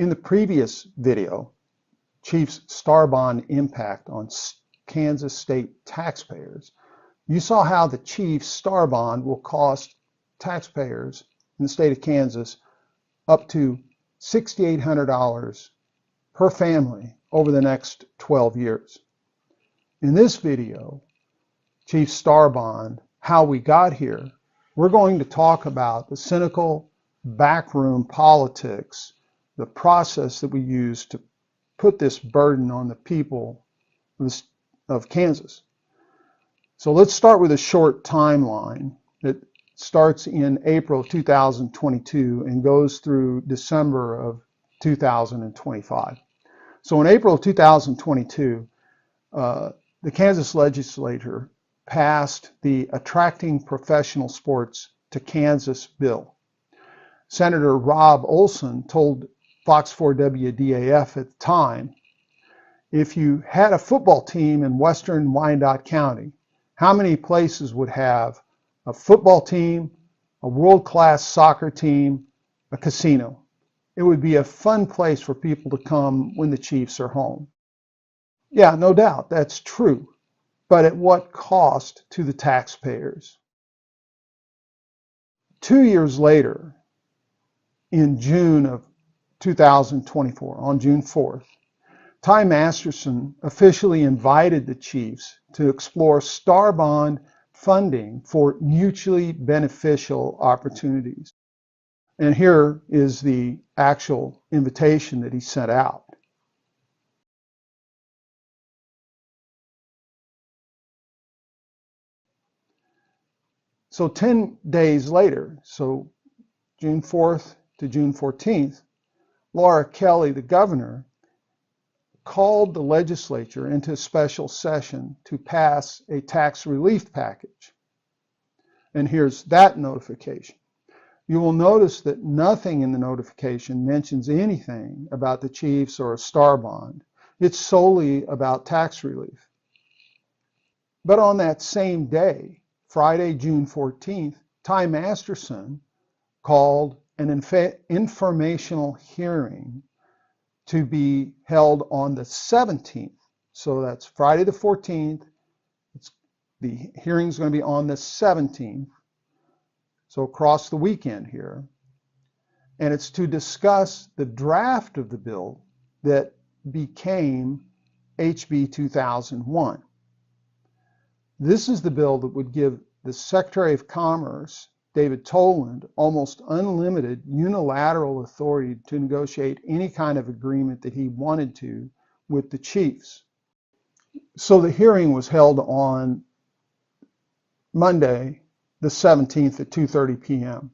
In the previous video, Chief's star bond impact on Kansas state taxpayers, you saw how the Chief's star bond will cost taxpayers in the state of Kansas up to $6,800 per family over the next 12 years. In this video, Chief's star bond, how we got here, we're going to talk about the cynical backroom politics, the process that we use to put this burden on the people of Kansas. So let's start with a short timeline that starts in April of 2022 and goes through December of 2025. So in April of 2022, the Kansas legislature passed the Attracting Professional Sports to Kansas bill. Senator Rob Olson told Fox 4 WDAF at the time, if you had a football team in western Wyandotte County, how many places would have a football team, a world-class soccer team, a casino? It would be a fun place for people to come when the Chiefs are home. Yeah, no doubt, that's true. But at what cost to the taxpayers? 2 years later, in June of 2024, on June 4th, Ty Masterson officially invited the Chiefs to explore star bond funding for mutually beneficial opportunities. And here is the actual invitation that he sent out. So 10 days later, so June 4th to June 14th, Laura Kelly, the governor, called the legislature into a special session to pass a tax relief package. And here's that notification. You will notice that nothing in the notification mentions anything about the Chiefs or a star bond. It's solely about tax relief. But on that same day, Friday, June 14th, Ty Masterson called an informational hearing to be held on the 17th. So that's Friday the 14th. The hearing is going to be on the 17th. So across the weekend here. And it's to discuss the draft of the bill that became HB 2001. This is the bill that would give the Secretary of Commerce, David Toland, almost unlimited unilateral authority to negotiate any kind of agreement that he wanted to with the Chiefs. So the hearing was held on Monday, the 17th at 2:30 p.m.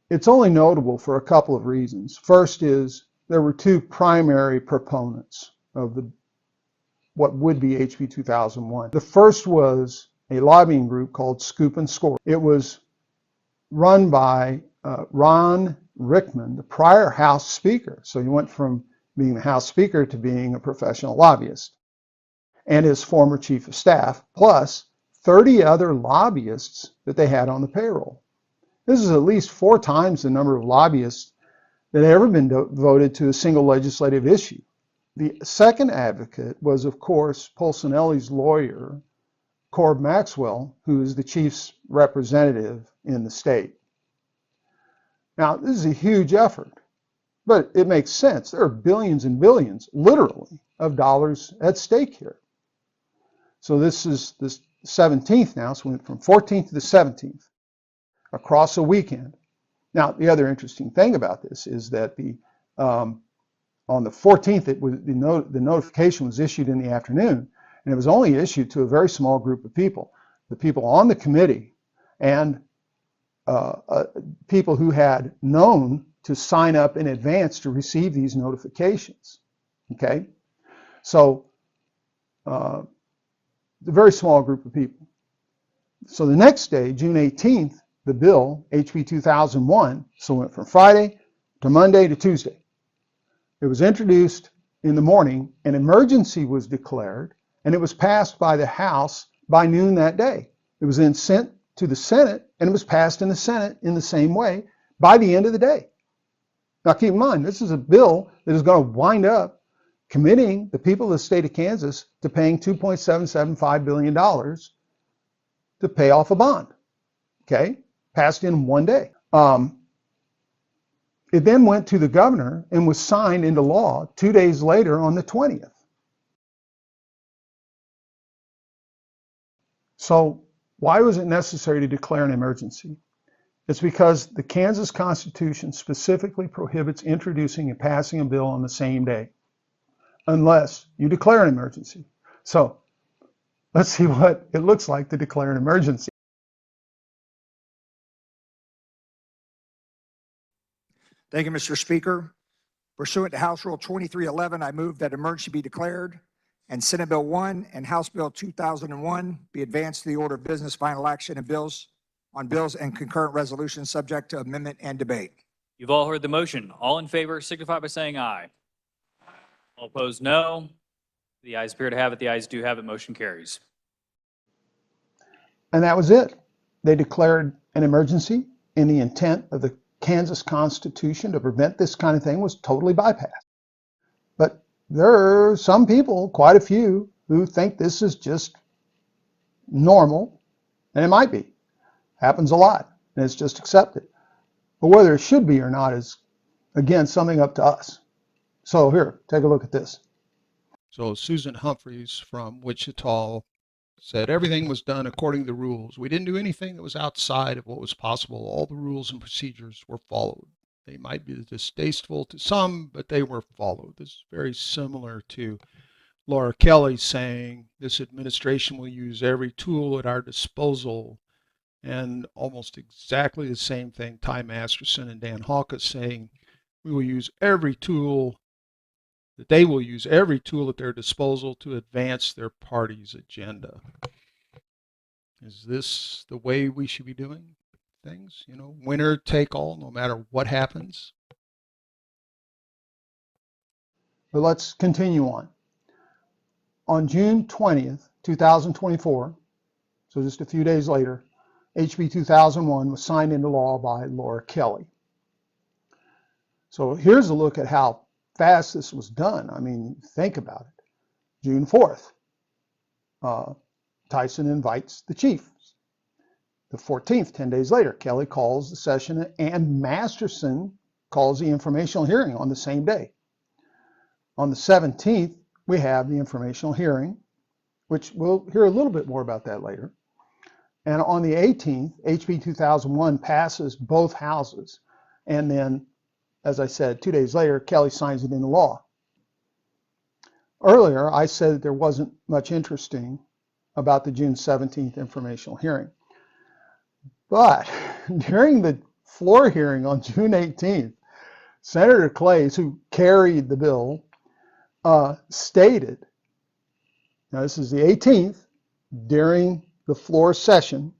It's only notable for a couple of reasons. First is there were two primary proponents of what would be HB 2001. The first was a lobbying group called Scoop and Score. It was run by Ron Rickman, the prior House Speaker. So he went from being the House Speaker to being a professional lobbyist, and his former Chief of Staff, plus 30 other lobbyists that they had on the payroll. This is at least 4 times the number of lobbyists that had ever been devoted to a single legislative issue. The second advocate was, of course, Polsinelli's lawyer, Corb Maxwell, who is the Chief's representative in the state. Now, this is a huge effort, but it makes sense. There are billions and billions, literally, of dollars at stake here. So this is the 17th now, so we went from 14th to the 17th, across a weekend. Now, the other interesting thing about this is that on the 14th, the notification was issued in the afternoon, and it was only issued to a very small group of people, the people on the committee and people who had known to sign up in advance to receive these notifications. Okay? So, a very small group of people. So the next day, June 18th, the bill, HB 2001, so went from Friday to Monday to Tuesday. It was introduced in the morning, an emergency was declared, and it was passed by the House by noon that day. It was then sent to the Senate, and it was passed in the Senate in the same way by the end of the day. Now keep in mind, this is a bill that is going to wind up committing the people of the state of Kansas to paying $2.775 billion to pay off a bond. Okay, passed in one day. It then went to the governor and was signed into law 2 days later on the 20th. So why was it necessary to declare an emergency? It's because the Kansas Constitution specifically prohibits introducing and passing a bill on the same day, unless you declare an emergency. So let's see what it looks like to declare an emergency. Thank you, Mr. Speaker. Pursuant to House Rule 2311, I move that emergency be declared and Senate Bill 1 and House Bill 2001 be advanced to the order of business, final action, and bills and concurrent resolutions subject to amendment and debate. You've all heard the motion. All in favor signify by saying aye. All opposed, no. The ayes appear to have it. The ayes do have it. Motion carries. And that was it. They declared an emergency, and the intent of the Kansas Constitution to prevent this kind of thing was totally bypassed. But there are some people, quite a few, who think this is just normal, and it might be. Happens a lot, and it's just accepted. But whether it should be or not is, again, something up to us. So here, take a look at this. So Susan Humphreys from Wichita said everything was done according to the rules. We didn't do anything that was outside of what was possible. All the rules and procedures were followed. They might be distasteful to some, but they were followed. This is very similar to Laura Kelly saying this administration will use every tool at our disposal, and almost exactly the same thing Ty Masterson and Dan Hawkins saying we will use every tool, that they will use every tool at their disposal to advance their party's agenda. Is this the way we should be doing things? You know, winner take all, no matter what happens? But let's continue on. On June 20th, 2024, so just a few days later, HB 2001 was signed into law by Laura Kelly. So here's a look at how fast this was done. I mean, think about it. June 4th, Tyson invites the chiefs. The 14th, 10 days later, Kelly calls the session, and Masterson calls the informational hearing on the same day. On the 17th, we have the informational hearing, which we'll hear a little bit more about that later. And on the 18th, HB 2001 passes both houses. And then, as I said, 2 days later, Kelly signs it into law. Earlier, I said that there wasn't much interesting about the June 17th informational hearing. But during the floor hearing on June 18th, Senator Clays, who carried the bill, stated, now this is the 18th, during the floor session,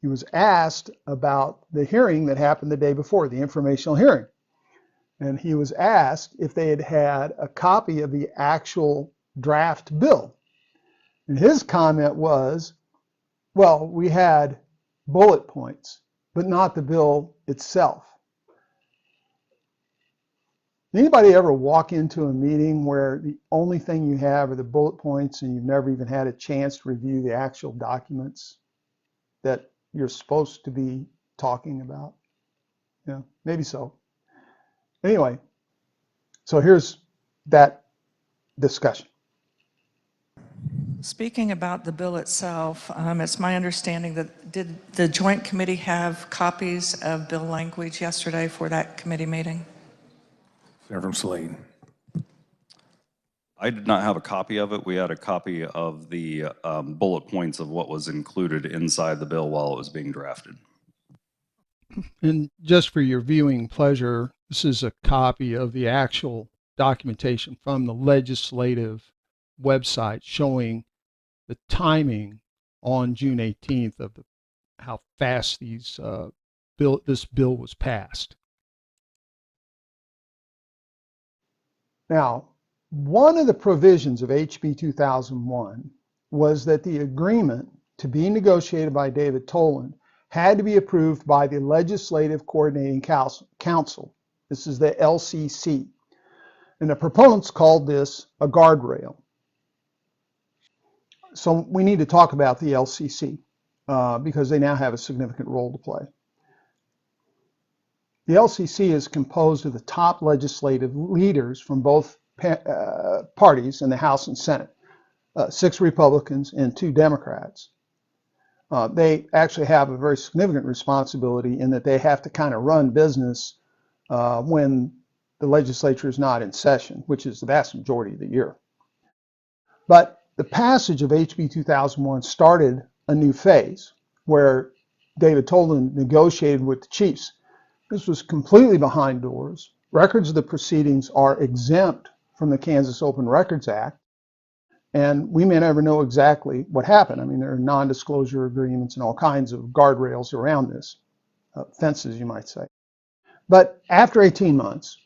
he was asked about the hearing that happened the day before, the informational hearing. And he was asked if they had had a copy of the actual draft bill. And his comment was, well, we had bullet points, but not the bill itself. Anybody ever walk into a meeting where the only thing you have are the bullet points and you've never even had a chance to review the actual documents that you're supposed to be talking about? Yeah, maybe so. Anyway, so here's that discussion. Speaking about the bill itself, it's my understanding that did the Joint Committee have copies of bill language yesterday for that committee meeting? Senator from Slade. I did not have a copy of it. We had a copy of the bullet points of what was included inside the bill while it was being drafted. And just for your viewing pleasure, this is a copy of the actual documentation from the legislative website showing the timing on June 18th of how fast this bill was passed. Now, one of the provisions of HB 2001 was that the agreement to be negotiated by David Toland had to be approved by the Legislative Coordinating Council, This is the LCC. And the proponents called this a guardrail. So we need to talk about the LCC because they now have a significant role to play. The LCC is composed of the top legislative leaders from both parties in the House and Senate, 6 Republicans and 2 Democrats. They actually have a very significant responsibility in that they have to kind of run business when the legislature is not in session, which is the vast majority of the year. But the passage of HB 2001 started a new phase where David Toland negotiated with the chiefs. This was completely behind doors. Records of the proceedings are exempt from the Kansas Open Records Act, and we may never know exactly what happened. I mean, there are non-disclosure agreements and all kinds of guardrails around this, fences, you might say. But after 18 months,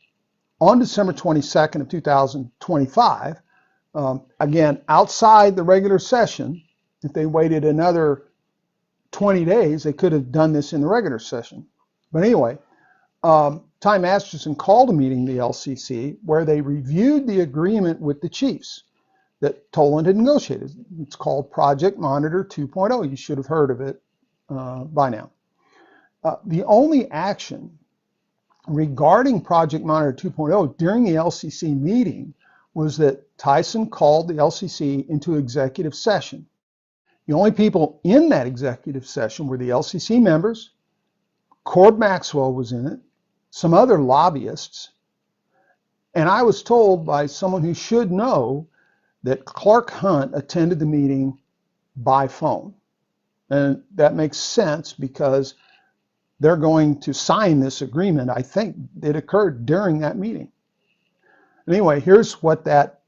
on December 22nd of 2025, again, outside the regular session, if they waited another 20 days, they could have done this in the regular session. But anyway, Ty Masterson called a meeting of the LCC where they reviewed the agreement with the chiefs that Toland had negotiated. It's called Project Monitor 2.0. You should have heard of it by now. The only action regarding Project Monitor 2.0 during the LCC meeting was that Tyson called the LCC into executive session. The only people in that executive session were the LCC members, Cord Maxwell was in it, some other lobbyists, and I was told by someone who should know that Clark Hunt attended the meeting by phone. And that makes sense because they're going to sign this agreement. I think it occurred during that meeting. Anyway, here's what that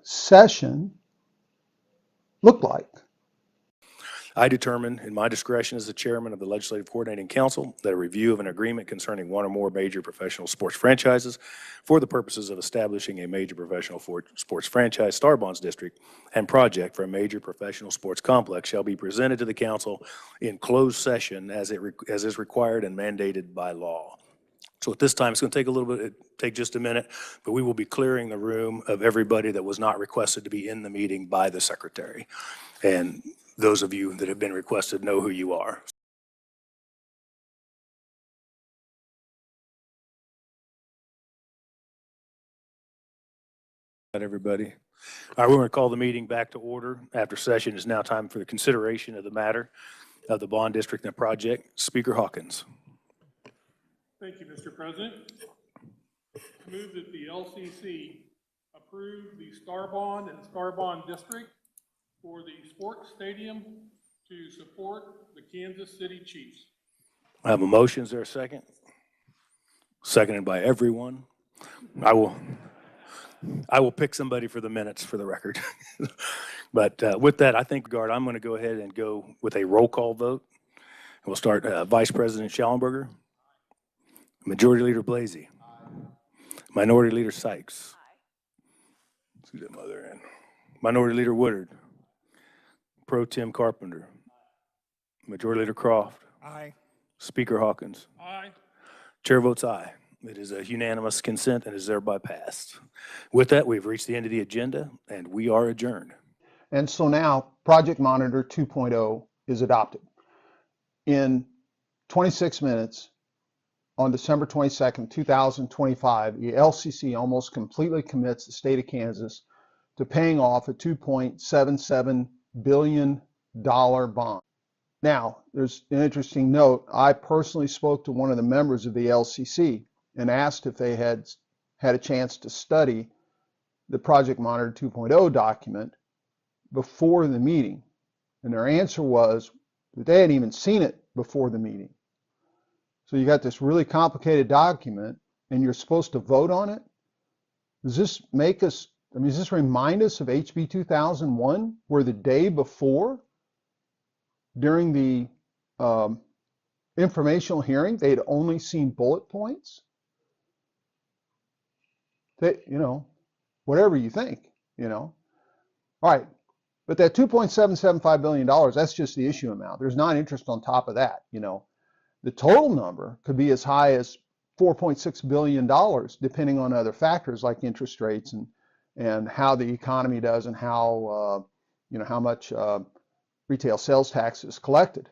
session looked like. I determine, in my discretion as the chairman of the Legislative Coordinating Council, that a review of an agreement concerning one or more major professional sports franchises for the purposes of establishing a major professional sports franchise star bonds district and project for a major professional sports complex shall be presented to the council in closed session as is required and mandated by law. So at this time, it's going to take a little bit, take just a minute, but we will be clearing the room of everybody that was not requested to be in the meeting by the secretary. And those of you that have been requested know who you are. Everybody. All right, we're going to call the meeting back to order. After session, it's now time for the consideration of the matter of the bond district and project. Speaker Hawkins. Thank you, Mr. President. Move that the LCC approve the Star Bond and Star Bond District for the sports stadium to support the Kansas City Chiefs. I have a motion. Is there a second? Seconded by everyone. I will pick somebody for the minutes for the record. But with that, I think, I'm going to go ahead and go with a roll call vote. We'll start Vice President Schallenberger. Majority Leader Blasey. Minority Leader Sykes. Let's see that mother in. Minority Leader Woodard. Pro Tem Carpenter. Majority Leader Croft. Aye. Speaker Hawkins. Aye. Chair votes aye. It is a unanimous consent and is thereby passed. With that, we've reached the end of the agenda and we are adjourned. And so now Project Monitor 2.0 is adopted. In 26 minutes, on December 22nd, 2025, the LCC almost completely commits the state of Kansas to paying off a $2.77 billion bond. Now, there's an interesting note. I personally spoke to one of the members of the LCC and asked if they had had a chance to study the Project Monitor 2.0 document before the meeting. And their answer was that they hadn't even seen it before the meeting. So you got this really complicated document and you're supposed to vote on it? Does this make us, does this remind us of HB 2001, where the day before, during the informational hearing, they had only seen bullet points? They, whatever you think, All right, but that $2.775 billion, that's just the issue amount. There's non-interest on top of that, The total number could be as high as $4.6 billion, depending on other factors like interest rates and how the economy does and how, how much retail sales tax is collected.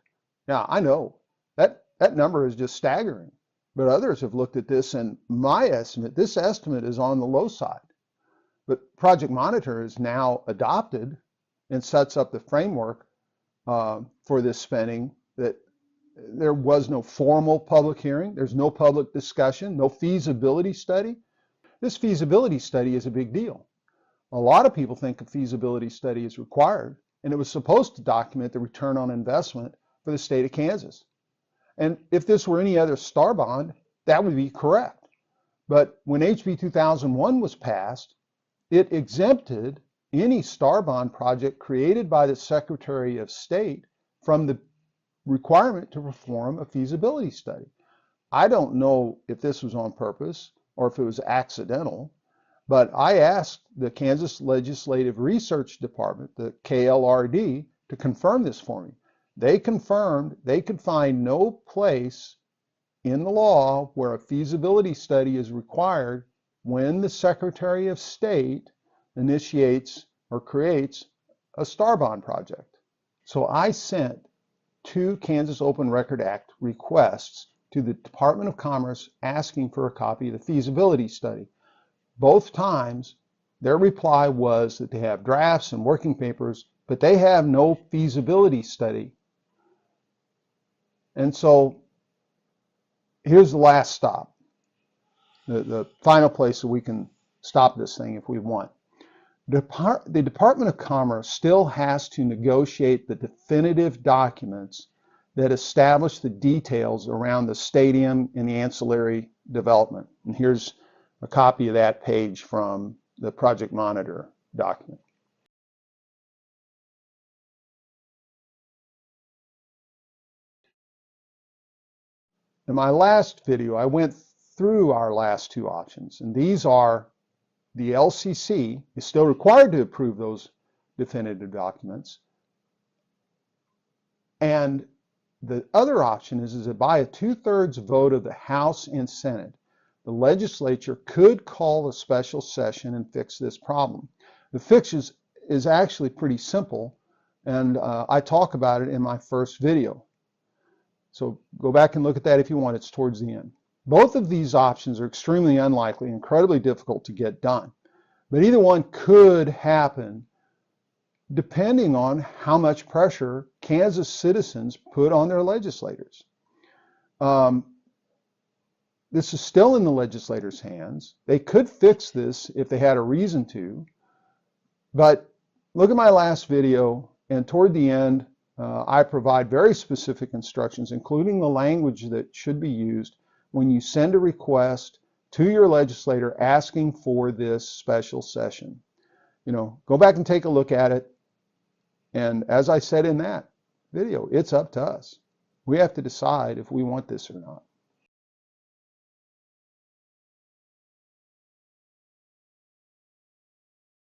Now, I know that number is just staggering, but others have looked at this, and this estimate is on the low side. But Project Monitor is now adopted and sets up the framework for this spending. That there was no formal public hearing, there's no public discussion, no feasibility study. This feasibility study is a big deal. A lot of people think a feasibility study is required, and it was supposed to document the return on investment for the state of Kansas. And if this were any other STAR bond, that would be correct. But when HB 2001 was passed, it exempted any STAR bond project created by the Secretary of State from the requirement to perform a feasibility study. I don't know if this was on purpose or if it was accidental, but I asked the Kansas Legislative Research Department, the KLRD, to confirm this for me. They confirmed they could find no place in the law where a feasibility study is required when the Secretary of State initiates or creates a STAR bond project. So I sent 2 Kansas Open Record Act requests to the Department of Commerce asking for a copy of the feasibility study. Both times, their reply was that they have drafts and working papers, but they have no feasibility study. And so here's the last stop, the final place that we can stop this thing if we want. The Department of Commerce still has to negotiate the definitive documents that establish the details around the stadium and the ancillary development. And here's a copy of that page from the Project Monitor document. In my last video, I went through our last 2 options, and these are the LCC is still required to approve those definitive documents. And the other option is that by a 2/3 vote of the House and Senate, the legislature could call a special session and fix this problem. The fix is actually pretty simple, and I talk about it in my first video. So go back and look at that if you want. It's towards the end. Both of these options are extremely unlikely, incredibly difficult to get done. But either one could happen depending on how much pressure Kansas citizens put on their legislators. This is still in the legislators' hands. They could fix this if they had a reason to. But look at my last video, and toward the end, I provide very specific instructions, including the language that should be used when you send a request to your legislator asking for this special session. Go back and take a look at it. And as I said in that video, it's up to us. We have to decide if we want this or not.